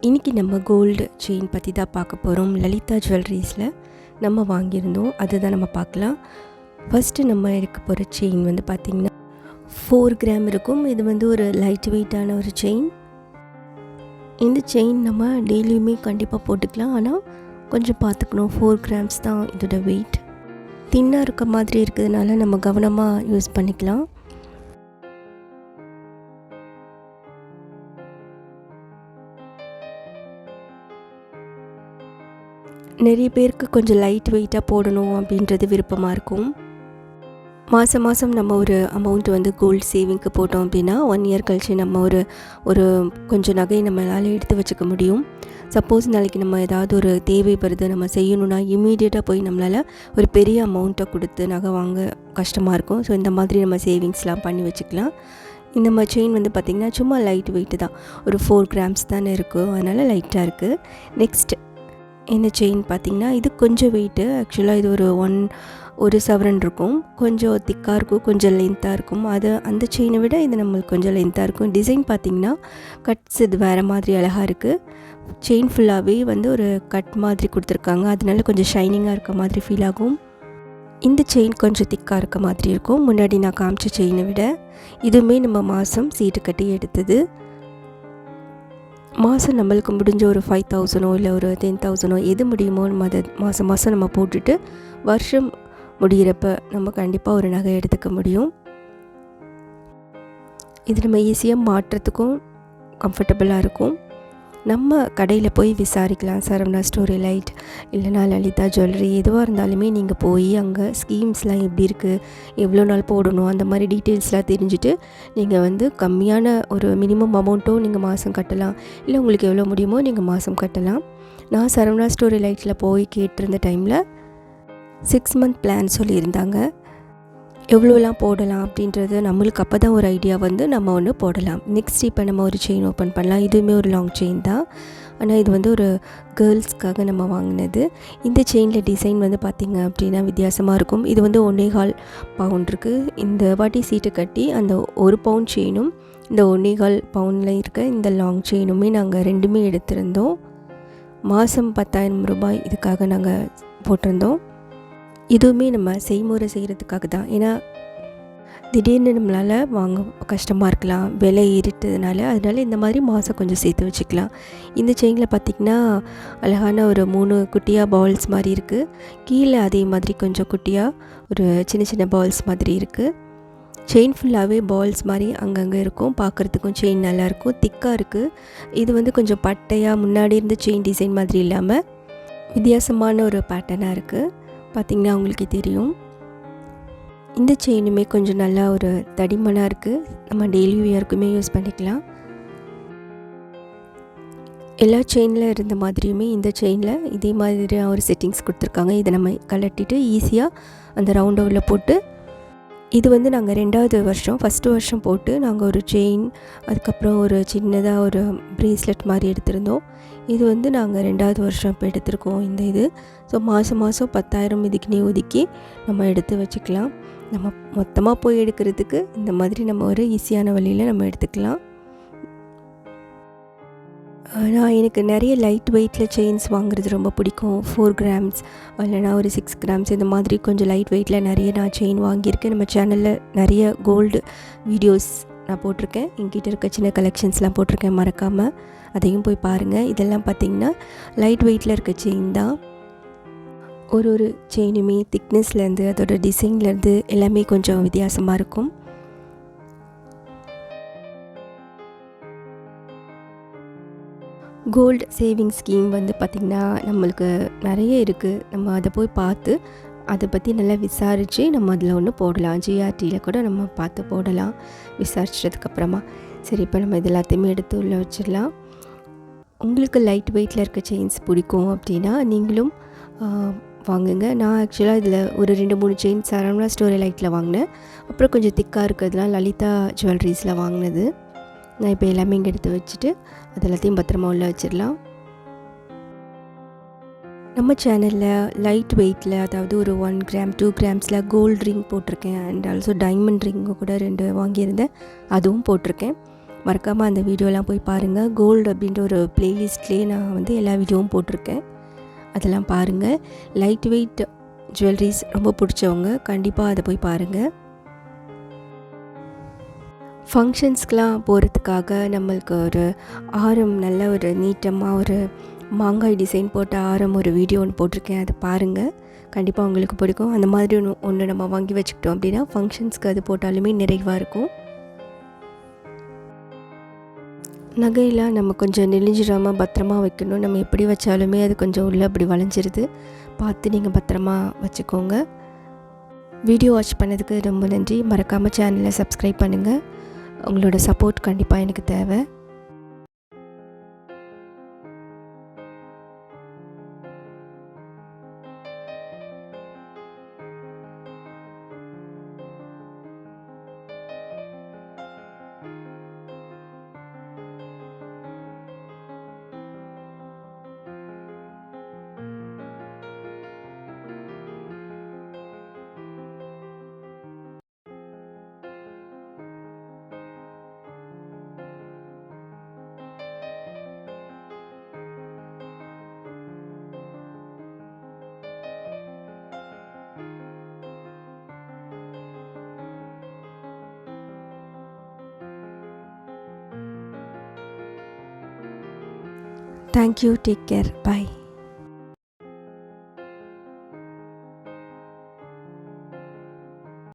இன்றைக்கி நம்ம gold chain பற்றி தான் பார்க்க போகிறோம். லலிதா ஜுவல்லரிஸில் நம்ம வாங்கியிருந்தோம், அதுதான் நம்ம பார்க்கலாம். ஃபஸ்ட்டு நம்ம எடுக்க போகிற செயின் வந்து பார்த்திங்கன்னா 4 கிராம் இருக்கும். இது வந்து ஒரு லைட் வெயிட்டான ஒரு செயின். இந்த செயின் நம்ம டெய்லியுமே கண்டிப்பாக போட்டுக்கலாம், ஆனால் கொஞ்சம் பார்த்துக்கணும். 4 கிராம்ஸ் தான் இதோட வெயிட். தின்னாக இருக்க மாதிரி இருக்கிறதுனால நம்ம கவனமாக யூஸ் பண்ணிக்கலாம். நிறைய பேருக்கு கொஞ்சம் லைட் வெயிட்டாக போடணும் அப்படின்றது விருப்பமாக இருக்கும். மாதம் மாதம் நம்ம ஒரு அமௌண்ட் வந்து கோல்டு சேவிங்க்கு போட்டோம் அப்படின்னா 1 இயர் கழிச்சு நம்ம ஒரு கொஞ்சம் நகை நம்மளால் எடுத்து வச்சுக்க முடியும். சப்போஸ் நாளைக்கு நம்ம ஏதாவது ஒரு தேவைப்படுது நம்ம செய்யணுன்னா இம்மீடியட்டாக போய் நம்மளால் ஒரு பெரிய அமௌண்ட்டை கொடுத்து நகை வாங்க கஷ்டமாக இருக்கும். ஸோ இந்த மாதிரி நம்ம சேவிங்ஸ்லாம் பண்ணி வச்சுக்கலாம். இந்த மாதிரி செயின் வந்து பார்த்திங்கன்னா சும்மா லைட் வெயிட்டு தான், ஒரு 4 கிராம்ஸ் தானே இருக்கும், அதனால் லைட்டாக இருக்குது. நெக்ஸ்ட் இந்த செயின் பார்த்திங்கன்னா இது கொஞ்சம் வெயிட்டு. ஆக்சுவலாக இது ஒரு சவரன் இருக்கும், கொஞ்சம் திக்காக இருக்கும், கொஞ்சம் லென்த்தாக இருக்கும். அந்த செயினை விட இது நம்மளுக்கு கொஞ்சம் லென்த்தாக இருக்கும். டிசைன் பார்த்திங்கன்னா கட்ஸ் இது வேறு மாதிரி அழகாக இருக்குது. செயின் ஃபுல்லாகவே வந்து ஒரு கட் மாதிரி கொடுத்துருக்காங்க, அதனால கொஞ்சம் ஷைனிங்காக இருக்க மாதிரி ஃபீல் ஆகும். இந்த செயின் கொஞ்சம் திக்காக இருக்க மாதிரி இருக்கும் முன்னாடி நான் காமிச்ச செயினை விட. இதுவுமே நம்ம மாதம் சீட்டு கட்டி எடுத்தது. மாதம் நம்மளுக்கு முடிஞ்ச ஒரு 5,000 இல்லை ஒரு 10,000 எது முடியுமோ நம்ம அதை மாதம் மாதம் நம்ம போட்டுட்டு வருஷம் முடிகிறப்ப நம்ம கண்டிப்பாக ஒரு நகை எடுத்துக்க முடியும். இது நம்ம ஈஸியாக மாற்றுறதுக்கும் கம்ஃபர்டபுளாக இருக்கும். நம்ம கடையில் போய் விசாரிக்கலாம். சரவணா ஸ்டோர் எலைட் இல்லைனா லலிதா ஜுவல்லரி எதுவாக இருந்தாலுமே நீங்கள் போய் அங்கே ஸ்கீம்ஸ்லாம் எப்படி இருக்குது, எவ்வளோ நாள் போடணும், அந்த மாதிரி டீட்டெயில்ஸ்லாம் தெரிஞ்சுட்டு நீங்கள் வந்து கம்மியான ஒரு மினிமம் அமௌண்ட்டும் நீங்கள் மாதம் கட்டலாம், இல்லை உங்களுக்கு எவ்வளோ முடியுமோ நீங்கள் மாதம் கட்டலாம். நான் சரவணா ஸ்டோர் எலைட்டில் போய் கேட்டிருந்த டைமில் 6 மந்த் பிளான் சொல்லியிருந்தாங்க. எவ்வளோலாம் போடலாம் அப்படின்றது நம்மளுக்கு அப்போ தான் ஒரு ஐடியா வந்து நம்ம ஒன்று போடலாம். நெக்ஸ்ட் இப்போ நம்ம ஒரு செயின் ஓப்பன் பண்ணலாம். இதுவுமே ஒரு லாங் செயின் தான், ஆனால் இது வந்து ஒரு கேர்ள்ஸ்க்காக நம்ம வாங்கினது. இந்த செயினில் டிசைன் வந்து பார்த்திங்க அப்படின்னா வித்தியாசமாக இருக்கும். இது வந்து 1.25 பவுண்ட் இருக்குது. இந்த வாட்டி சீட்டு கட்டி அந்த 1 பவுண்ட் செயினும் இந்த 1.25 பவுண்டில் இருக்க இந்த லாங் செயினுமே நாங்கள் ரெண்டுமே எடுத்திருந்தோம். மாதம் 10,000 ரூபாய் இதுக்காக நாங்கள் போட்டிருந்தோம். இதுவுமே நம்ம செய்முறை செய்கிறதுக்காக தான். ஏன்னா திடீர்னு நம்மளால் வாங்க கஷ்டமாக இருக்கலாம், விலை ஏறிட்டதுனால. அதனால இந்த மாதிரி மாதம் கொஞ்சம் சேர்த்து வச்சுக்கலாம். இந்த செயினில் பார்த்திங்கன்னா அழகான ஒரு 3 குட்டியாக பால்ஸ் மாதிரி இருக்குது. கீழே அதே மாதிரி கொஞ்சம் குட்டியாக ஒரு சின்ன சின்ன பால்ஸ் மாதிரி இருக்குது. செயின் ஃபுல்லாகவே பால்ஸ் மாதிரி அங்கங்கே இருக்கும். பார்க்குறதுக்கும் செயின் நல்லாயிருக்கும், திக்காக இருக்குது. இது வந்து கொஞ்சம் பட்டையாக முன்னாடி இருந்த செயின் டிசைன் மாதிரி இல்லாமல் வித்தியாசமான ஒரு பேட்டர்னாக இருக்குது. பார்த்திங்கன்னா அவங்களுக்கே தெரியும். இந்த செயினுமே கொஞ்சம் நல்லா ஒரு தடிமனாக இருக்குது. நம்ம டெய்லி வியருக்குமே யூஸ் பண்ணிக்கலாம். எல்லா செயினில் இருந்த மாதிரியுமே இந்த செயினில் இதே மாதிரி ஒரு செட்டிங்ஸ் கொடுத்துருக்காங்க. இதை நம்ம கலட்டிட்டு ஈஸியாக அந்த ரவுண்டோவில் போட்டு, இது வந்து நாங்கள் 2வது வருஷம், ஃபஸ்ட்டு வருஷம் போட்டு நாங்கள் ஒரு செயின், அதுக்கப்புறம் ஒரு சின்னதாக ஒரு ப்ரேஸ்லெட் மாதிரி எடுத்திருந்தோம். இது வந்து நாங்கள் 2வது வருஷம் இப்போ எடுத்திருக்கோம் இந்த இது. ஸோ மாதம் 10,000 இதுக்குன்னே ஒதுக்கி நம்ம எடுத்து வச்சுக்கலாம். நம்ம மொத்தமாக போய் எடுக்கிறதுக்கு இந்த மாதிரி நம்ம ஒரு ஈஸியான வழியில் நம்ம எடுத்துக்கலாம். ஆனால் எனக்கு நிறைய லைட் வெயிட்டில் செயின்ஸ் வாங்குறது ரொம்ப பிடிக்கும். 4 கிராம்ஸ் இல்லைனா ஒரு 6 கிராம்ஸ் இந்த மாதிரி கொஞ்சம் லைட் வெயிட்டில் நிறைய நான் செயின் வாங்கியிருக்கேன். நம்ம சேனலில் நிறைய கோல்டு வீடியோஸ் நான் போட்டிருக்கேன். என்கிட்ட இருக்க சின்ன கலெக்ஷன்ஸ்லாம் போட்டிருக்கேன், மறக்காமல் அதையும் போய் பாருங்கள். இதெல்லாம் பார்த்திங்கன்னா லைட் வெயிட்டில் இருக்க செயின் தான். ஒரு செயினுமே திக்னஸ்லேருந்து அதோட டிசைன்லேருந்து எல்லாமே கொஞ்சம் வித்தியாசமாக இருக்கும். கோல்டு சேவிங் ஸ்கீம் வந்து பார்த்திங்கன்னா நம்மளுக்கு நிறைய இருக்குது. நம்ம அதை போய் பார்த்து அதை பற்றி நல்லா விசாரித்து நம்ம அதில் ஒன்று போடலாம். ஜிஆர்டியில் கூட நம்ம பார்த்து போடலாம் விசாரிச்சதுக்கப்புறமா. சரி, இப்போ நம்ம இது எல்லாத்தையுமே எடுத்து உள்ளே வச்சிடலாம். உங்களுக்கு லைட் வெயிட்டில் இருக்க செயின்ஸ் பிடிக்கும் அப்படின்னா நீங்களும் வாங்குங்க. நான் ஆக்சுவலாக இதில் ஒரு 2-3 செயின் சரவணா ஸ்டோர் எலைட்டில் வாங்கினேன். அப்புறம் கொஞ்சம் திக்காக இருக்கிறதுலாம் லலிதா ஜுவல்லரிஸில் வாங்கினது. நான் இப்போ எல்லாமே இங்கே எடுத்து வச்சுட்டு அது எல்லாத்தையும் பத்திரமா உள்ளே வச்சிடலாம். நம்ம சேனலில் லைட் வெயிட்டில், அதாவது ஒரு 1 கிராம் 2 கிராம்ஸில் கோல்டு ரிங் போட்டிருக்கேன். அண்ட் ஆல்சோ டைமண்ட் ரிங்கு கூட 2 வாங்கியிருந்தேன், அதுவும் போட்டிருக்கேன். மறக்காமல் அந்த வீடியோலாம் போய் பாருங்கள். கோல்டு அப்படின்ற ஒரு ப்ளேலிஸ்ட்லேயே நான் வந்து எல்லா வீடியோவும் போட்டிருக்கேன், அதெல்லாம் பாருங்கள். லைட் வெயிட் ஜுவல்லரிஸ் ரொம்ப பிடிச்சவங்க கண்டிப்பாக அதை போய் பாருங்கள். ஃபங்க்ஷன்ஸ்க்கெலாம் போகிறதுக்காக நம்மளுக்கு ஒரு ஆரம், நல்ல ஒரு நீட்டமாக ஒரு மாங்காய் டிசைன் போட்ட ஆரம் ஒரு வீடியோ ஒன்று போட்டிருக்கேன், அதை பாருங்கள். கண்டிப்பாக உங்களுக்கு பிடிக்கும். அந்த மாதிரி ஒன்று நம்ம வாங்கி வச்சுக்கிட்டோம் அப்படின்னா ஃபங்க்ஷன்ஸ்க்கு அது போட்டாலுமே நிறைவாக இருக்கும். நகையெல்லாம் நம்ம கொஞ்சம் நெளிஞ்சிடாமல் பத்திரமா வைக்கணும். நம்ம எப்படி வச்சாலுமே அது கொஞ்சம் உள்ளே அப்படி வளைஞ்சிருது, பார்த்து நீங்கள் பத்திரமா வச்சுக்கோங்க. வீடியோ வாட்ச் பண்ணதுக்கு ரொம்ப நன்றி. மறக்காமல் சேனலை சப்ஸ்கிரைப் பண்ணுங்கள். உங்களோட சப்போர்ட் கண்டிப்பாக எனக்கு தேவை. Thank you. Take care. Bye.